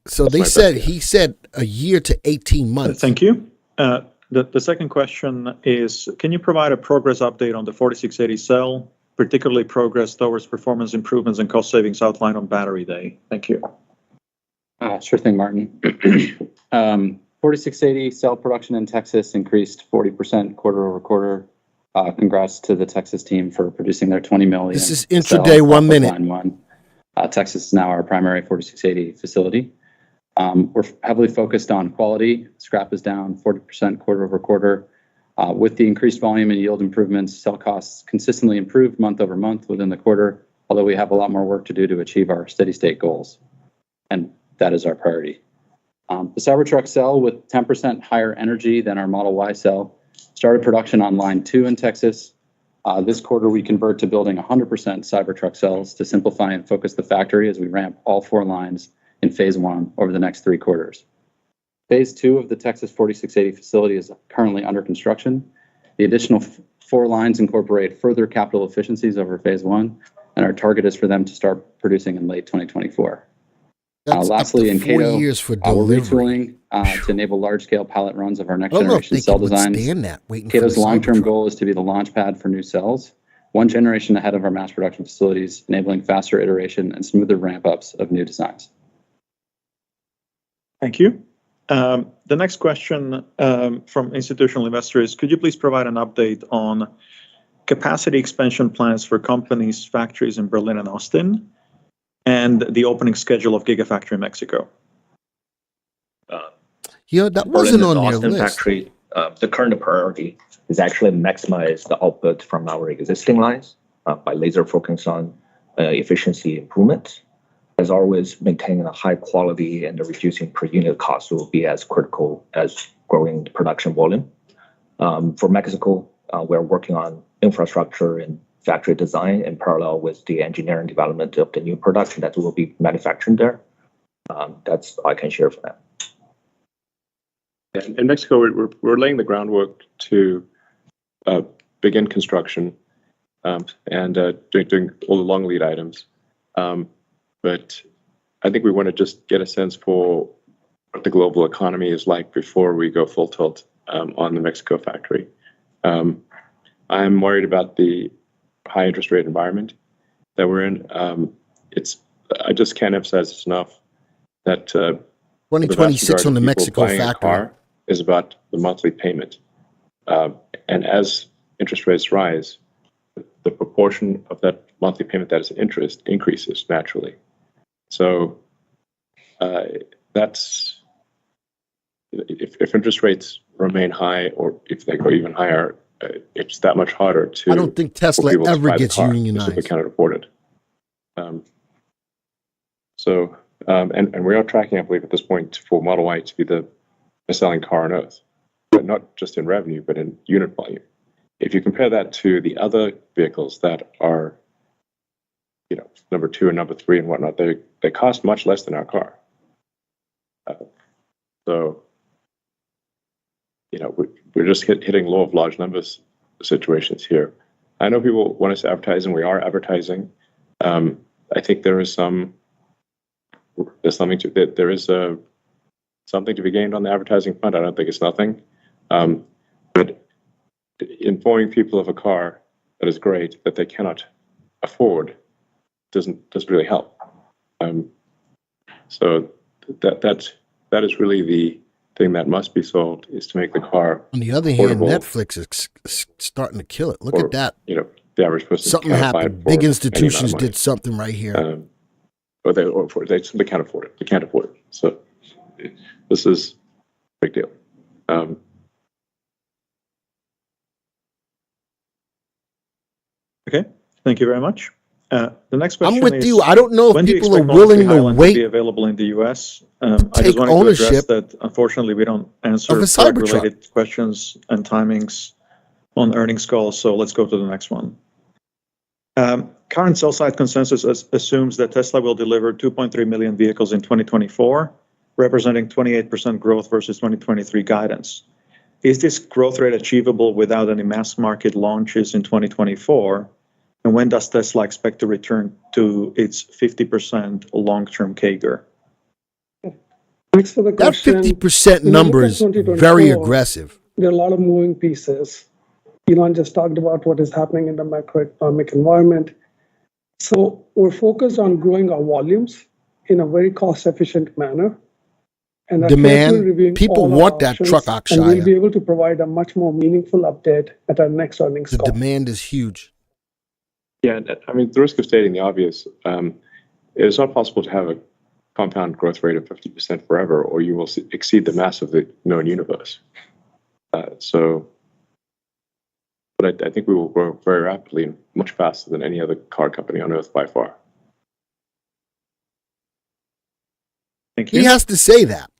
So That's he said a year to 18 months. Thank you. The second question is, can you provide a progress update on the 4680 cell, particularly progress towards performance improvements and cost savings outlined on Battery Day? Thank you. Sure thing, Martin. 4680 cell production in Texas increased 40% quarter over quarter. Congrats to the Texas team for producing their 20 million. This is intraday, 1 minute. Line 1. Texas is now our primary 4680 facility. We're heavily focused on quality. Scrap is down 40% quarter over quarter. With the increased volume and yield improvements, cell costs consistently improved month over month within the quarter, although we have a lot more work to do to achieve our steady state goals. And that is our priority. The Cybertruck cell, with 10% higher energy than our Model Y cell, started production on line 2 in Texas. This quarter, we convert to building 100% Cybertruck cells to simplify and focus the factory as we ramp all 4 lines in phase 1 over the next 3 quarters. Phase 2 of the Texas 4680 facility is currently under construction. The additional 4 lines incorporate further capital efficiencies over phase 1, and our target is for them to start producing in late 2024. Lastly, in Cato, we're retooling to enable large-scale pilot runs of our next-generation cell designs. Cato's long-term goal is to be the launch pad for new cells, 1 generation ahead of our mass production facilities, enabling faster iteration and smoother ramp-ups of new designs. Thank you. The next question from institutional investors: could you please provide an update on capacity expansion plans for companies' factories in Berlin and Austin, and the opening schedule of Gigafactory Mexico? Yeah, that wasn't on your Austin list. Factory, the current priority is actually maximize the output from our existing lines by laser focus on efficiency improvement. As always, maintaining a high quality and reducing per unit cost will be as critical as growing the production volume. For Mexico, we're working on infrastructure and factory design in parallel with the engineering development of the new production that will be manufactured there. That's all I can share for now. In Mexico, we're laying the groundwork to begin construction and doing all the long lead items. But I think we want to just get a sense for what the global economy is like before we go full tilt on the Mexico factory. I'm worried about the high interest rate environment that we're in. I just can't emphasize this enough that 2026 on the Mexico buying factory a car is about the monthly payment. And as interest rates rise, the proportion of that monthly payment that is interest increases naturally. So that's if interest rates remain high, or if they go even higher, it's that much harder to. I don't think Tesla ever gets unionized. We cannot afford it. And we are tracking, I believe, at this point for Model Y to be the best-selling car on Earth, but not just in revenue, but in unit volume. If you compare that to the other vehicles that are, number 2 and number 3 and whatnot, they cost much less than our car. We're just hitting law of large numbers situations here. I know people want us to advertise, and we are advertising. I think there is something to be gained on the advertising front. I don't think it's nothing, but informing people of a car that is great that they cannot afford doesn't really help. So that is really the thing that must be solved, is to make the car. On the other hand, Netflix is starting to kill it. Look at that. The average person. Something happened. Big institutions did something right here. Or they simply can't afford it. They can't afford it. So this is a big deal. Okay, thank you very much. The next question I'm with is, you. I don't know if people are willing to wait. To be available in the U.S. I just wanted to address that. Unfortunately, we don't answer product-related questions and timings on earnings calls. So let's go to the next one. Current sell-side consensus assumes that Tesla will deliver 2.3 million vehicles in 2024, representing 28% growth versus 2023 guidance. Is this growth rate achievable without any mass market launches in 2024? And when does Tesla expect to return to its 50% long-term CAGR? Thanks for the question. That 50% number is very aggressive. There are a lot of moving pieces. Elon just talked about what is happening in the macroeconomic environment. So we're focused on growing our volumes in a very cost-efficient manner. and are carefully Demand. reviewing People all our want that options, truck, and we'll Akshaya. be able to provide a much more meaningful update at our next earnings The call. demand is huge. Yeah, I mean, the risk of stating the obvious, it is not possible to have a compound growth rate of 50% forever, or you will exceed the mass of the known universe. But I think we will grow very rapidly and much faster than any other car company on Earth by far. Thank you. He has to say that.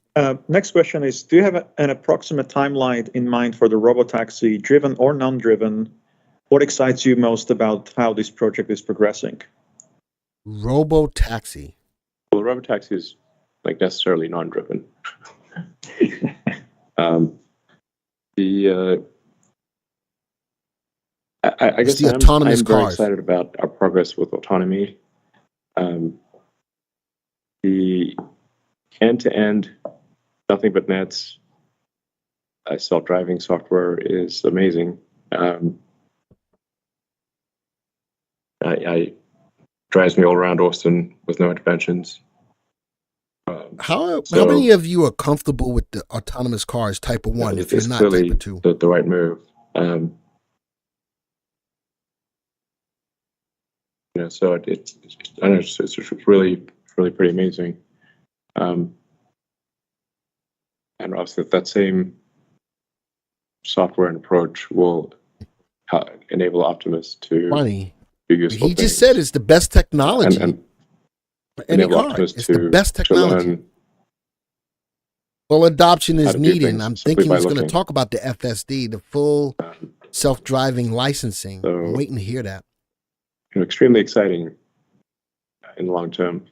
Next question is, do you have an approximate timeline in mind for the robotaxi, driven or non-driven? What excites you most about how this project is progressing? Robotaxi. Well, the robotaxi is like necessarily non-driven. I guess the autonomous I'm very cars. excited about our progress with autonomy. The end-to-end, nothing but nets, self-driving software is amazing. I drives me all around Austin with no interventions. How many of you are comfortable with the autonomous cars type of 1 if you're not clearly type of 2? the right move. So it's really pretty amazing. And obviously that same software and approach will enable Optimus to do useful He things. just said it's the best technology. And for any enable car. Optimus It's the best technology. Well, adoption is needed. And I'm thinking he's going to talk about the FSD, the full self-driving licensing. So, I'm waiting to hear that. Extremely exciting in the long term.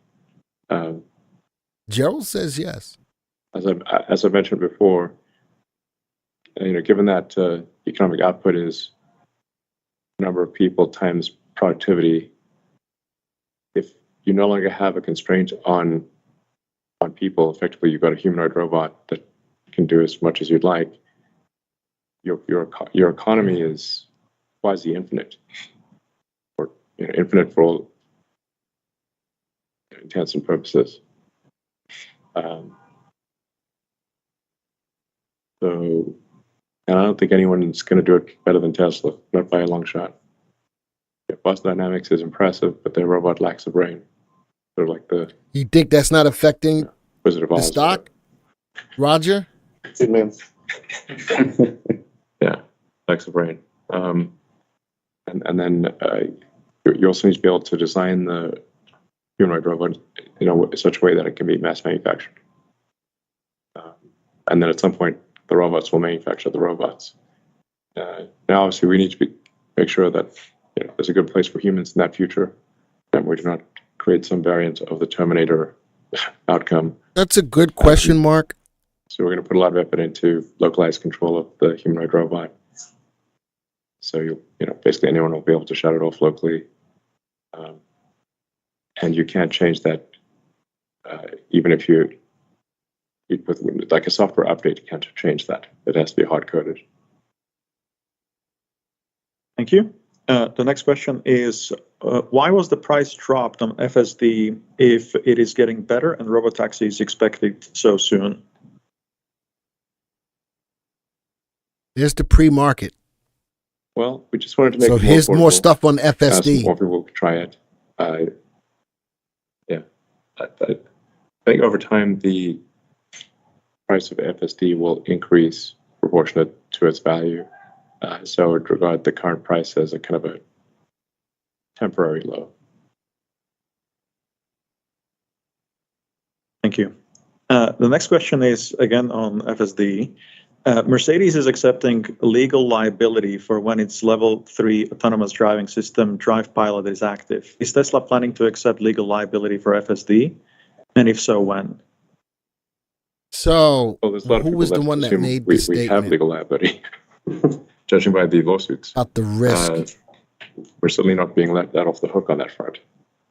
Gerald says yes. As I mentioned before, given that economic output is number of people times productivity, if you no longer have a constraint on people, effectively you've got a humanoid robot that can do as much as you'd like. Your economy is quasi infinite, or infinite for all intents and purposes. And I don't think anyone's going to do it better than Tesla, not by a long shot. Boston Dynamics is impressive, but their robot lacks a brain. They're like the. You think that's not affecting Wizard of Oz, the stock, Roger? It means. Yeah, lacks a brain. And then you also need to be able to design the humanoid robot in such a way that it can be mass manufactured. And then at some point, the robots will manufacture the robots. Now, obviously, we need to make sure that there's a good place for humans in that future, and we do not create some variant of the Terminator outcome. That's a good question, Mark. So we're going to put a lot of effort into localized control of the humanoid robot. So basically anyone will be able to shut it off locally, and you can't change that even if you put like a software update. You can't change that. It has to be hard coded. Thank you. The next question is, why was the price dropped on FSD if it is getting better and robotaxi is expected so soon? There's the pre-market. Well, we just wanted to make so it here's more stuff on so FSD. more people can try it. I think over time the price of FSD will increase proportionate to its value. So I would regard the current price as a kind of a temporary low. Thank you. The next question is again on FSD. Mercedes is accepting legal liability for when its level 3 autonomous driving system Drive Pilot is active. Is Tesla planning to accept legal liability for FSD? And if so, when? So, well, who was the one that made the statement? We have legal liability, judging by the lawsuits. About the risk. We're certainly not being let off the hook on that front.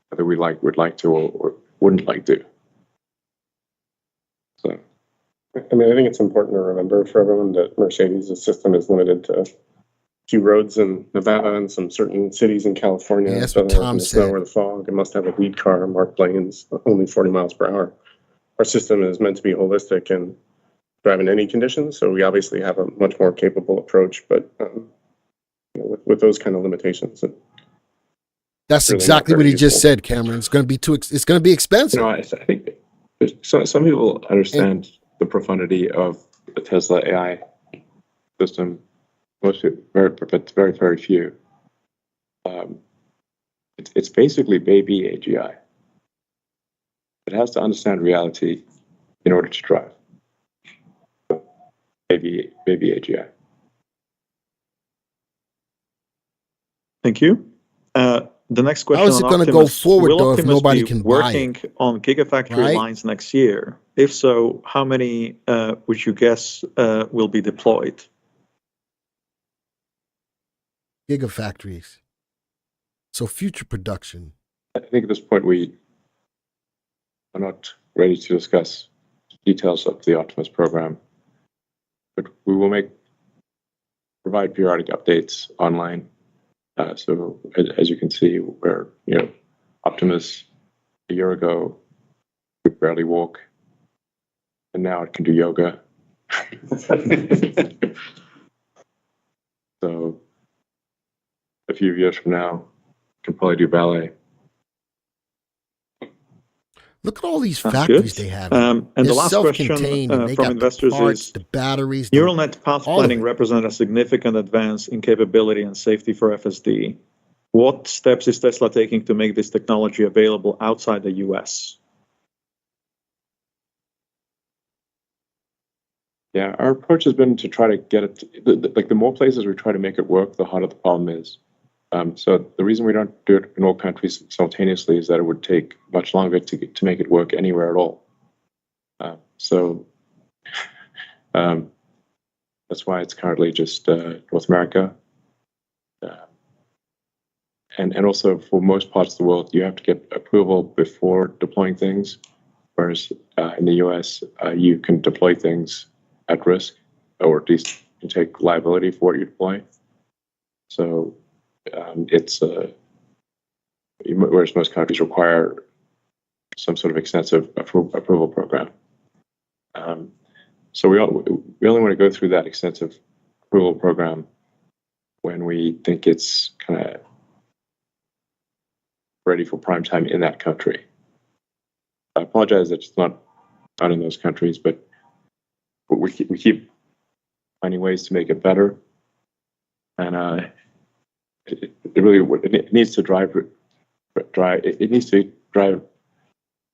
Whether we would like to or wouldn't like to. So, I mean, I think it's important to remember for everyone that Mercedes' system is limited to a few roads in Nevada and some certain cities in California. Yeah, that's what Tom said. Snow or the fog. It must have a lead car marked lanes only 40 miles per hour. our system is meant to be holistic and thrive in any conditions. So we obviously have a much more capable approach, but with those kind of limitations. That's really exactly what he just said, Cameron. It's going to be it's going to be expensive. I think some people understand the profundity of the Tesla AI system. Most people, but very, very few. It's basically baby AGI. It has to understand reality in order to drive. Baby AGI. Thank you. The next question: how is it going to go forward though if nobody can buy it? Working on gigafactory lines next year? If so, how many would you guess will be deployed? Gigafactories. So future production. I think at this point we are not ready to discuss details of the Optimus program, but we will provide periodic updates online. So as you can see, where Optimus a year ago could barely walk, and now it can do yoga. So a few years from now, it can probably do ballet. Look at all these factories they have. And the last question from investors is: the batteries, neural net path planning represents a significant advance in capability and safety for FSD. What steps is Tesla taking to make this technology available outside the US? Yeah, our approach has been to try to get it. Like the more places we try to make it work, the harder the problem is. So the reason we don't do it in all countries simultaneously is that it would take much longer to make it work anywhere at all. So that's why it's currently just North America. And also for most parts of the world, you have to get approval before deploying things, whereas in the US, you can deploy things at risk, or at least you can take liability for what you deploy. So it's whereas most countries require some sort of extensive approval program. So we only want to go through that extensive approval program when we think it's kind of ready for prime time in that country. I apologize that it's not in those countries, but we keep finding ways to make it better, and it needs to drive. It needs to drive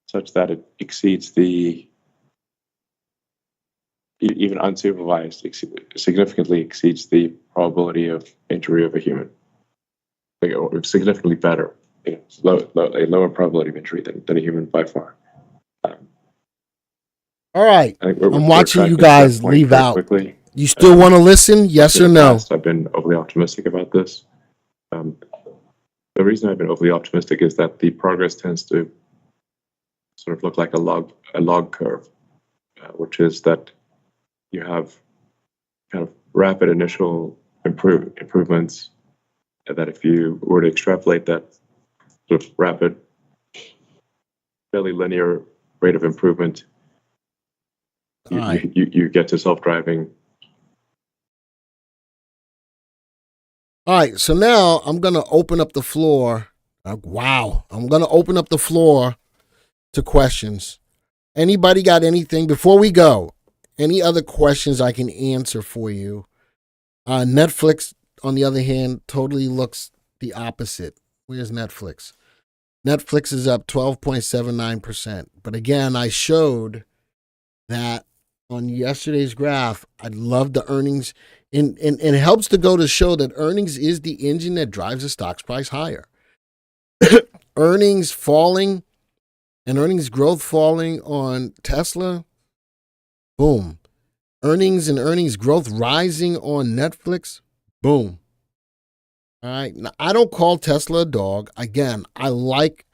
such that it exceeds the even unsupervised, significantly exceeds the probability of injury of a human. Like, significantly better. It's a lower probability of injury than a human by far. All right, I'm watching you guys leave out. Quickly. You still want to listen? Yes or no? I've been overly optimistic about this. The reason I've been overly optimistic is that the progress tends to sort of look like a log curve, which is that you have kind of rapid initial improvements, that if you were to extrapolate that sort of rapid, fairly linear rate of improvement, you get to self-driving. All right, so now I'm going to open up the floor. Wow. I'm going to open up the floor to questions. Anybody got anything? Before we go, any other questions I can answer for you? Netflix, on the other hand, totally looks the opposite. Where's Netflix? Netflix is up 12.79%. But again, I showed that on yesterday's graph. I love the earnings. And it helps to go to show that earnings is the engine that drives the stock's price higher. Earnings falling and earnings growth falling on Tesla. Boom. Earnings and earnings growth rising on Netflix. Boom. All right. Now, I don't call Tesla a dog. Again, I like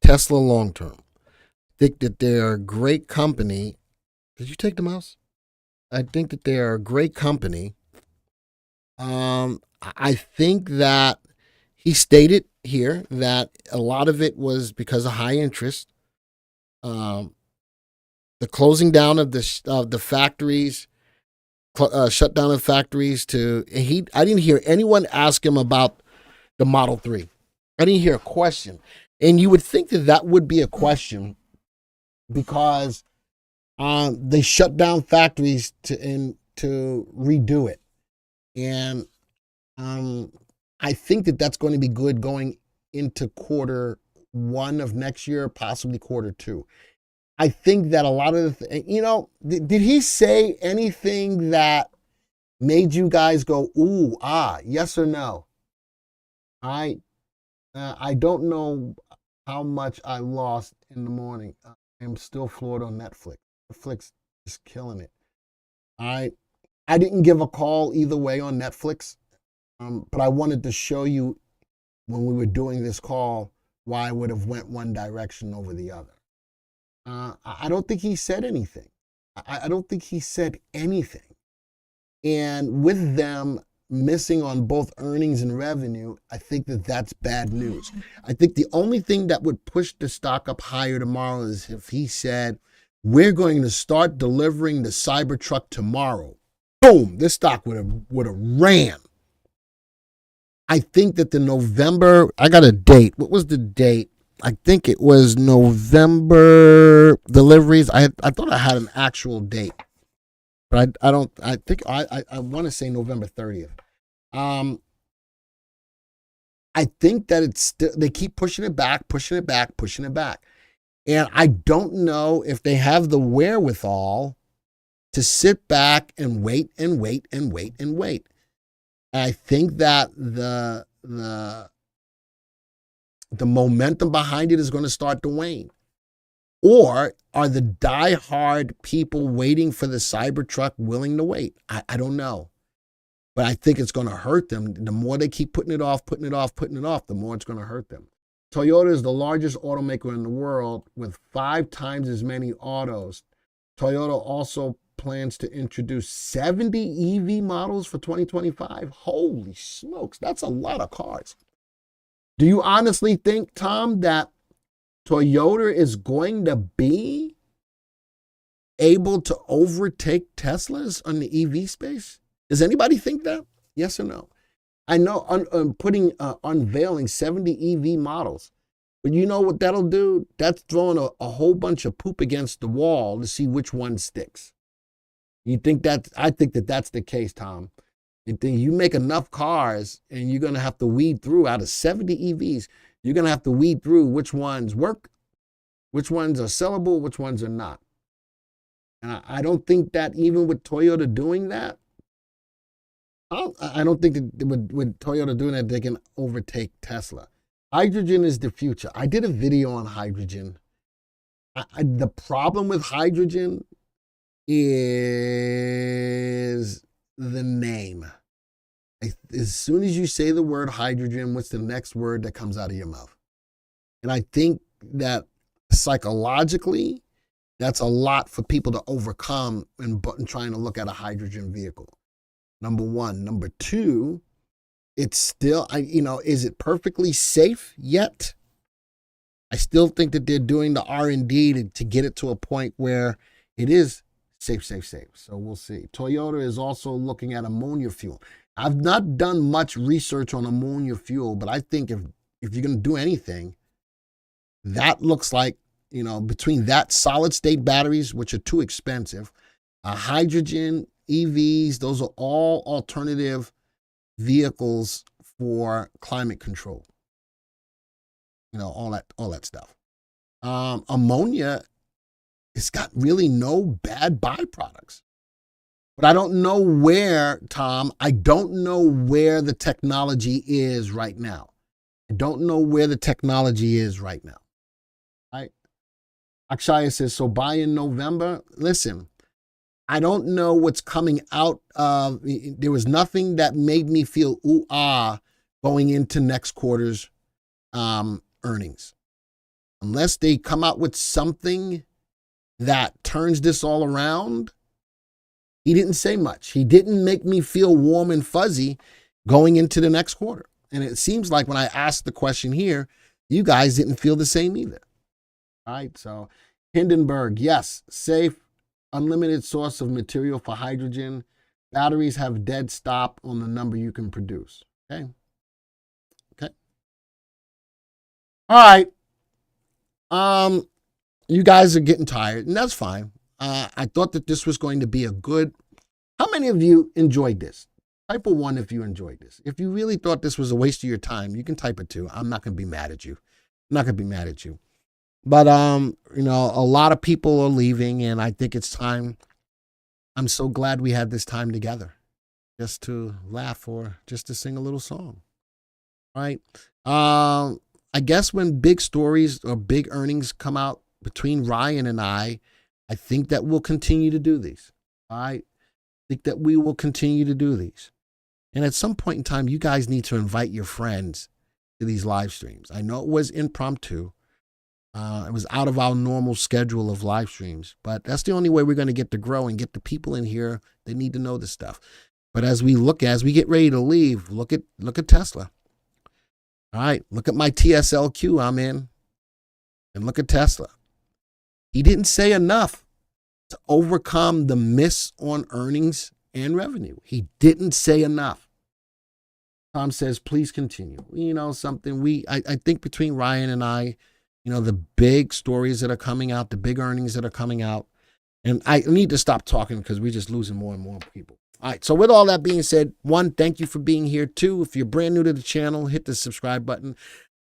Tesla long term. Think that they're a great company. Did you take the mouse? I think that they're a great company. I think that he stated here that a lot of it was because of high interest. the closing down of the factories, shutdown of factories. I didn't hear anyone ask him about the Model 3. I didn't hear a question. And you would think that would be a question because they shut down factories to redo it. And I think that's going to be good going into quarter 1 of next year, possibly quarter 2. I think that a lot of did he say anything that made you guys go, ooh, yes or no? I don't know how much I lost in the morning. I'm still floored on Netflix. Netflix is killing it. I didn't give a call either way on Netflix, but I wanted to show you when we were doing this call why I would have went one direction over the other. I don't think he said anything. I don't think he said anything. And with them missing on both earnings and revenue, I think that's bad news. I think the only thing that would push the stock up higher tomorrow is if he said, we're going to start delivering the Cybertruck tomorrow. Boom, this stock would have ran. I think that the November, I got a date. What was the date? I think it was November deliveries. I thought I had an actual date, but I don't. I think I want to say November 30th. I think that it's still, they keep pushing it back, and I don't know if they have the wherewithal to sit back and wait. I think that the momentum behind it is going to start to wane. Or are the diehard people waiting for the Cybertruck willing to wait? I don't know. But I think it's going to hurt them. The more they keep putting it off, the more it's going to hurt them. Toyota is the largest automaker in the world with 5 times as many autos. Toyota also plans to introduce 70 EV models for 2025. Holy smokes, that's a lot of cars. Do you honestly think, Tom, that Toyota is going to be able to overtake Teslas on the EV space? Does anybody think that? Yes or no? I know unveiling 70 EV models, but you know what that'll do? That's throwing a whole bunch of poop against the wall to see which one sticks. You think that? I think that's the case, Tom. You make enough cars and you're going to have to weed through out of 70 EVs. You're going to have to weed through which ones work, which ones are sellable, which ones are not. And I don't think that even with Toyota doing that, I don't think that with Toyota doing that, they can overtake Tesla. Hydrogen is the future. I did a video on hydrogen. The problem with hydrogen is the name. As soon as you say the word hydrogen, what's the next word that comes out of your mouth? And I think that psychologically, that's a lot for people to overcome in trying to look at a hydrogen vehicle. Number one. Number two, it's still, is it perfectly safe yet? I still think that they're doing the R&D to get it to a point where it is safe. So we'll see. Toyota is also looking at ammonia fuel. I've not done much research on ammonia fuel, but I think if you're going to do anything, that looks like, between that solid state batteries, which are too expensive, hydrogen, EVs, those are all alternative vehicles for climate control. All that stuff. Ammonia, it's got really no bad byproducts. But I don't know where, Tom, the technology is right now. Right? Akshaya says, so buy in November. Listen, I don't know what's coming out of, there was nothing that made me feel going into next quarter's earnings. Unless they come out with something that turns this all around. He didn't say much. He didn't make me feel warm and fuzzy going into the next quarter. And it seems like when I asked the question here, you guys didn't feel the same either. All right. So Hindenburg, yes, safe, unlimited source of material for hydrogen. Batteries have dead stop on the number you can produce. Okay. Okay. All right. You guys are getting tired, and that's fine. I thought that this was going to be a good. How many of you enjoyed this? Type a 1 if you enjoyed this. If you really thought this was a waste of your time, you can type a 2. I'm not going to be mad at you. I'm not going to be mad at you. But you know, a lot of people are leaving, and I think it's time. I'm so glad we had this time together, just to laugh or just to sing a little song. Right? I guess when big stories or big earnings come out between Ryan and I think that we'll continue to do these. I think that we will continue to do these. And at some point in time, you guys need to invite your friends to these live streams. I know it was impromptu. It was out of our normal schedule of live streams, but that's the only way we're going to get to grow and get the people in here that need to know this stuff. But as we get ready to leave, look at Tesla. All right, look at my TSLQ I'm in, and look at Tesla. He didn't say enough to overcome the miss on earnings and revenue. He didn't say enough. Tom says, please continue. You know, something I think between Ryan and I, you know, the big stories that are coming out, the big earnings that are coming out, and I need to stop talking because we're just losing more and more people. All right, so with all that being said, 1, thank you for being here. 2, if you're brand new to the channel, hit the subscribe button.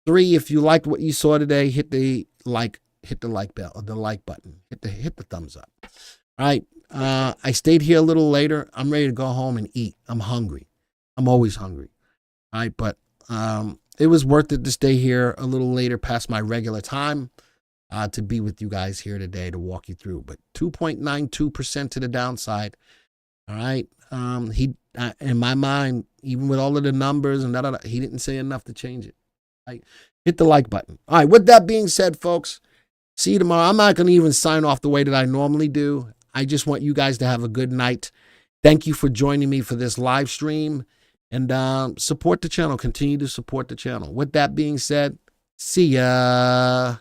3, if you liked what you saw today, hit the like bell, the like button. Hit the thumbs up. All right, I stayed here a little later. I'm ready to go home and eat. I'm hungry. I'm always hungry. All right, but it was worth it to stay here a little later past my regular time to be with you guys here today to walk you through. But 2.92% to the downside. All right. He in my mind, even with all of the numbers and he didn't say enough to change it. Right? Hit the like button. All right. With that being said, folks, see you tomorrow. I'm not going to even sign off the way that I normally do. I just want you guys to have a good night. Thank you for joining me for this live stream, and support the channel. Continue to support the channel. With that being said, see ya.